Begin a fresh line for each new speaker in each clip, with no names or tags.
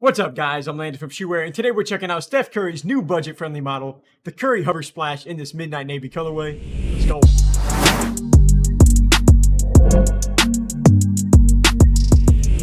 What's up, guys? I'm Landon from HOVR, and today we're checking out Steph Curry's new budget-friendly model, the Curry HOVR Splash in this Midnight Navy colorway. Let's go.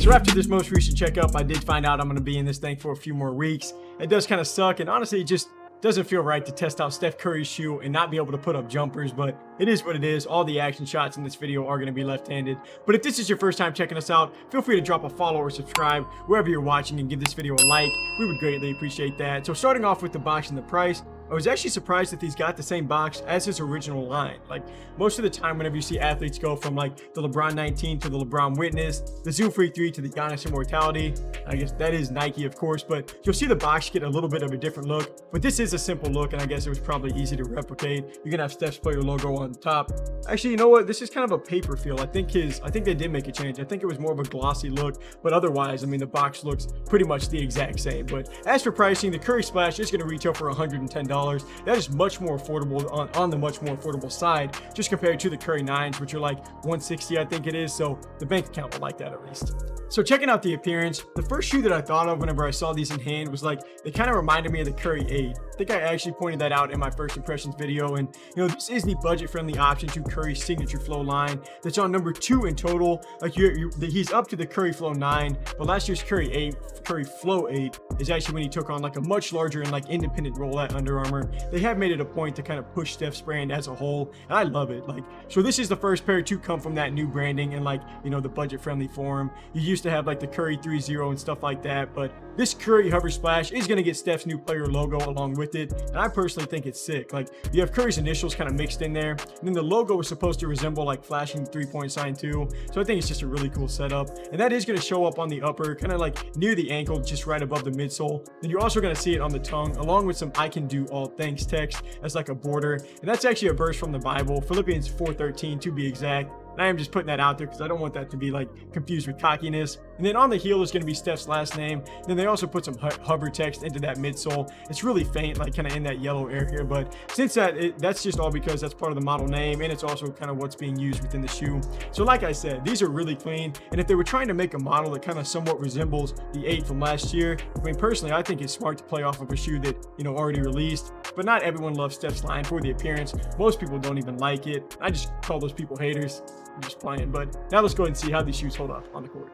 So after this most recent checkup, I did find out I'm going to be in this thing for a few more weeks. It does kind of suck, and honestly, it just doesn't feel right to test out Steph Curry's shoe and not be able to put up jumpers, but it is what it is. All the action shots in this video are going to be left-handed. But if this is your first time checking us out, feel free to drop a follow or subscribe wherever you're watching and give this video a like. We would greatly appreciate that. So starting off with the box and the price, I was actually surprised that these got the same box as his original line. Like, most of the time whenever you see athletes go from like the LeBron 19 to the LeBron Witness, the Zoom Freak 3 to the Giannis Immortality, I guess that is Nike, of course, but you'll see the box get a little bit of a different look. But this is a simple look, and I guess it was probably easy to replicate. You're gonna have Steph's player logo on the top. Actually, you know what? This is kind of a paper feel. I think they did make a change. I think it was more of a glossy look, but otherwise, I mean, the box looks pretty much the exact same. But as for pricing, the Curry Splash is gonna retail for $110. That is much more affordable on the much more affordable side, just compared to the Curry 9s, which are like $160, I think it is. So the bank account will like that at least. So checking out the appearance, the first shoe that I thought of whenever I saw these in hand was like, they kind of reminded me of the Curry 8. I think I actually pointed that out in my first impressions video, and this is the budget-friendly option to Curry's signature flow line. That's on number 2 in total. Like he's up to the Curry Flow 9, but last year's Curry Flow 8 is actually when he took on like a much larger and like independent role at Under Armour. They have made it a point to kind of push Steph's brand as a whole, and I love it. Like, so this is the first pair to come from that new branding and like, the budget-friendly form. You used to have like the Curry 3.0 and stuff like that, but this Curry HOVR Splash is going to get Steph's new player logo along with it, and I personally think it's sick. Like, you have Curry's initials kind of mixed in there, and then the logo is supposed to resemble like flashing three-point sign too, so I think it's just a really cool setup, and that is going to show up on the upper, kind of like near the ankle, just right above the midsole. Then you're also going to see it on the tongue, along with some "I can do all things" text as like a border, and that's actually a verse from the Bible, Philippians 4:13 to be exact. And I am just putting that out there because I don't want that to be like confused with cockiness. And then on the heel is going to be Steph's last name. Then they also put some hover text into that midsole. It's really faint, like kind of in that yellow area. But since that's just all because that's part of the model name, and it's also kind of what's being used within the shoe. So like I said, these are really clean. And if they were trying to make a model that kind of somewhat resembles the 8 from last year, I mean, personally, I think it's smart to play off of a shoe that, already released. But not everyone loves Steph's line for the appearance. Most people don't even like it. I just call those people haters. I'm just playing. But now let's go ahead and see how these shoes hold up on the court.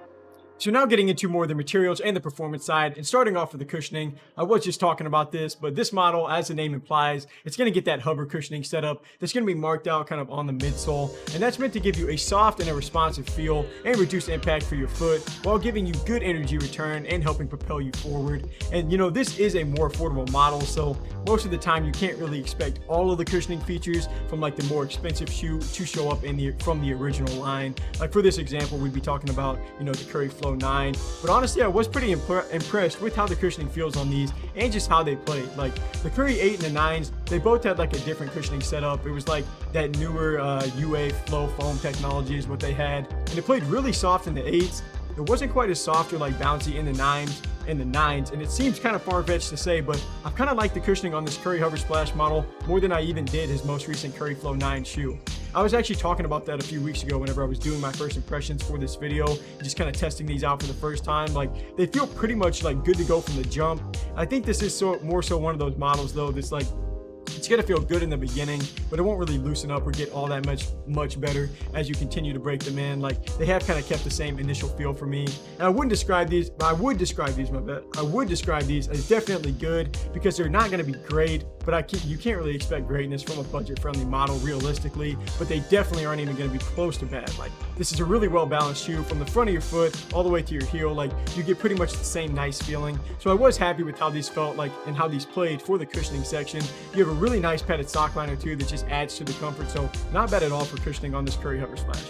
So now getting into more of the materials and the performance side, and starting off with the cushioning. I was just talking about this, but this model, as the name implies, it's going to get that hover cushioning setup that's going to be marked out kind of on the midsole, and that's meant to give you a soft and a responsive feel and reduce impact for your foot while giving you good energy return and helping propel you forward. And this is a more affordable model, so most of the time you can't really expect all of the cushioning features from like the more expensive shoe to show up from the original line. Like for this example, we'd be talking about the Curry Flow 9, but honestly I was pretty impressed with how the cushioning feels on these and just how they played. Like the Curry 8 and the 9s, they both had like a different cushioning setup. It was like that newer UA Flow foam technology is what they had, and it played really soft in the 8s. It wasn't quite as soft or like bouncy in the 9s, and it seems kind of far-fetched to say, but I've kind of liked the cushioning on this Curry HOVR Splash model more than I even did his most recent Curry Flow 9 shoe. I was actually talking about that a few weeks ago whenever I was doing my first impressions for this video, just kind of testing these out for the first time. Like, they feel pretty much like good to go from the jump. I think this is more so one of those models though that's like, it's going to feel good in the beginning, but it won't really loosen up or get all that much better as you continue to break them in. Like, they have kind of kept the same initial feel for me. And I would describe these as definitely good, because they're not going to be great, but you can't really expect greatness from a budget-friendly model realistically, but they definitely aren't even going to be close to bad. Like, this is a really well-balanced shoe from the front of your foot all the way to your heel. Like, you get pretty much the same nice feeling. So I was happy with how these felt like and how these played for the cushioning section. You have a really nice padded sock liner too that just adds to the comfort, so not bad at all for cushioning on this Curry HOVR Splash.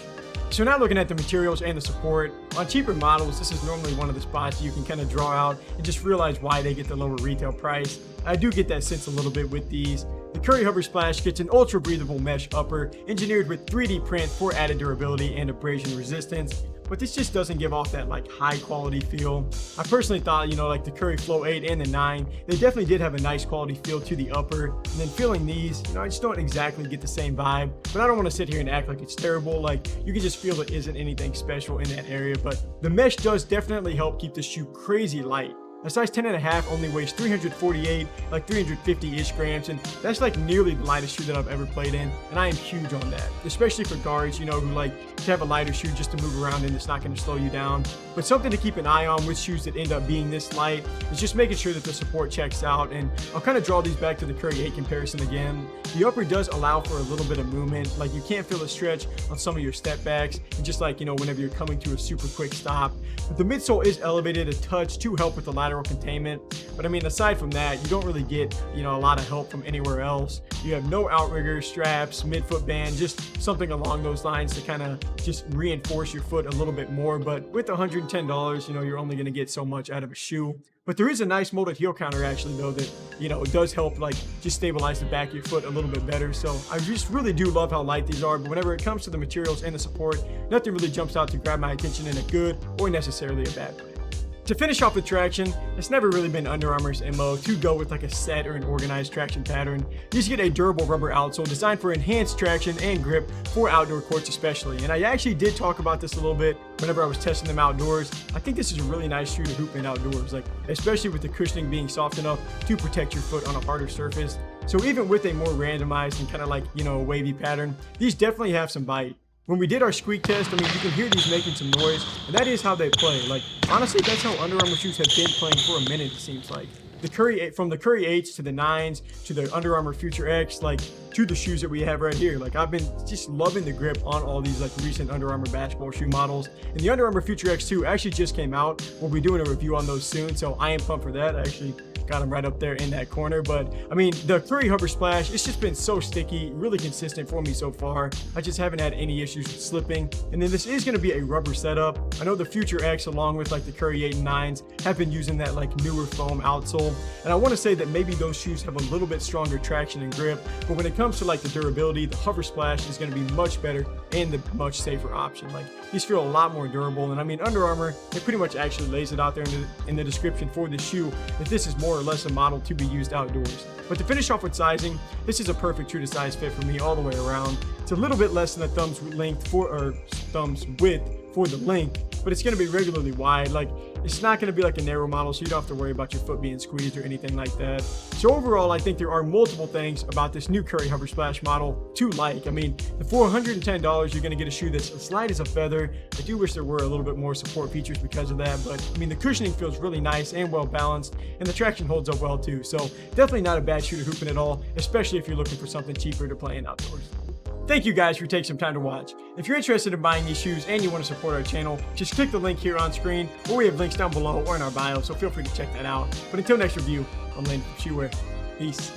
So now looking at the materials and the support, on cheaper models, this is normally one of the spots you can kind of draw out and just realize why they get the lower retail price. I do get that sense a little bit with these. The Curry HOVR Splash gets an ultra breathable mesh upper engineered with 3D print for added durability and abrasion resistance. But this just doesn't give off that like high quality feel. I personally thought, like the Curry Flow 8 and the 9, they definitely did have a nice quality feel to the upper. And then feeling these, I just don't exactly get the same vibe. But I don't want to sit here and act like it's terrible. Like, you can just feel it isn't anything special in that area. But the mesh does definitely help keep the shoe crazy light. A size 10.5 only weighs 348, like 350-ish grams, and that's like nearly the lightest shoe that I've ever played in, and I am huge on that, especially for guards, you know, who like to have a lighter shoe just to move around and it's not going to slow you down. But something to keep an eye on with shoes that end up being this light is just making sure that the support checks out, and I'll kind of draw these back to the Curry 8 comparison again. The upper does allow for a little bit of movement, like you can't feel a stretch on some of your step backs, and just like, you know, whenever you're coming to a super quick stop. But the midsole is elevated a touch to help with the lateral containment, but I mean, aside from that, you don't really get, you know, a lot of help from anywhere else. You have no outrigger, straps, midfoot band, just something along those lines to kind of just reinforce your foot a little bit more. But with $110, you know, you're only going to get so much out of a shoe. But there is a nice molded heel counter actually though that, you know, it does help like just stabilize the back of your foot a little bit better. So I just really do love how light these are, but whenever it comes to the materials and the support, nothing really jumps out to grab my attention in a good or necessarily a bad way. To finish off with traction, it's never really been Under Armour's MO to go with like a set or an organized traction pattern. You just get a durable rubber outsole designed for enhanced traction and grip for outdoor courts especially. And I actually did talk about this a little bit whenever I was testing them outdoors. I think this is a really nice shoe to hoop in outdoors, like especially with the cushioning being soft enough to protect your foot on a harder surface. So even with a more randomized and kind of like, you know, wavy pattern, these definitely have some bite. When we did our squeak test, I mean, you can hear these making some noise, and that is how they play. Like, honestly, that's how Under Armour shoes have been playing for a minute, it seems like. From the Curry 8s to the 9s to the Under Armour Future X, like, to the shoes that we have right here. Like, I've been just loving the grip on all these, like, recent Under Armour basketball shoe models. And the Under Armour Future X2 actually just came out. We'll be doing a review on those soon, so I am pumped for that. I actually got them right up there in that corner. But I mean, the Curry HOVR Splash, it's just been so sticky, really consistent for me so far. I just haven't had any issues with slipping. And then this is going to be a rubber setup. I know the Future X, along with like the Curry 8 and 9s, have been using that like newer foam outsole, and I want to say that maybe those shoes have a little bit stronger traction and grip, but when it comes to like the durability, the HOVR Splash is going to be much better and the much safer option. Like, these feel a lot more durable, and I mean, Under Armour, it pretty much actually lays it out there in the description for the shoe that this is more or less a model to be used outdoors. But to finish off with sizing, this is a perfect true to size fit for me all the way around. It's a little bit less than a thumb's width for the length, but it's going to be regularly wide. Like, it's not going to be like a narrow model, so you don't have to worry about your foot being squeezed or anything like that. So overall, I think there are multiple things about this new Curry HOVR Splash model to like. I mean, for $110, you're going to get a shoe that's as light as a feather. I do wish there were a little bit more support features because of that, but I mean, the cushioning feels really nice and well balanced, and the traction holds up well too. So definitely not a bad shoe to hoop in at all, especially if you're looking for something cheaper to play in outdoors. Thank you guys for taking some time to watch. If you're interested in buying these shoes and you want to support our channel, just click the link here on screen, or we have links down below or in our bio, so feel free to check that out. But until next review, I'm Landon from Shoe Wear. Peace.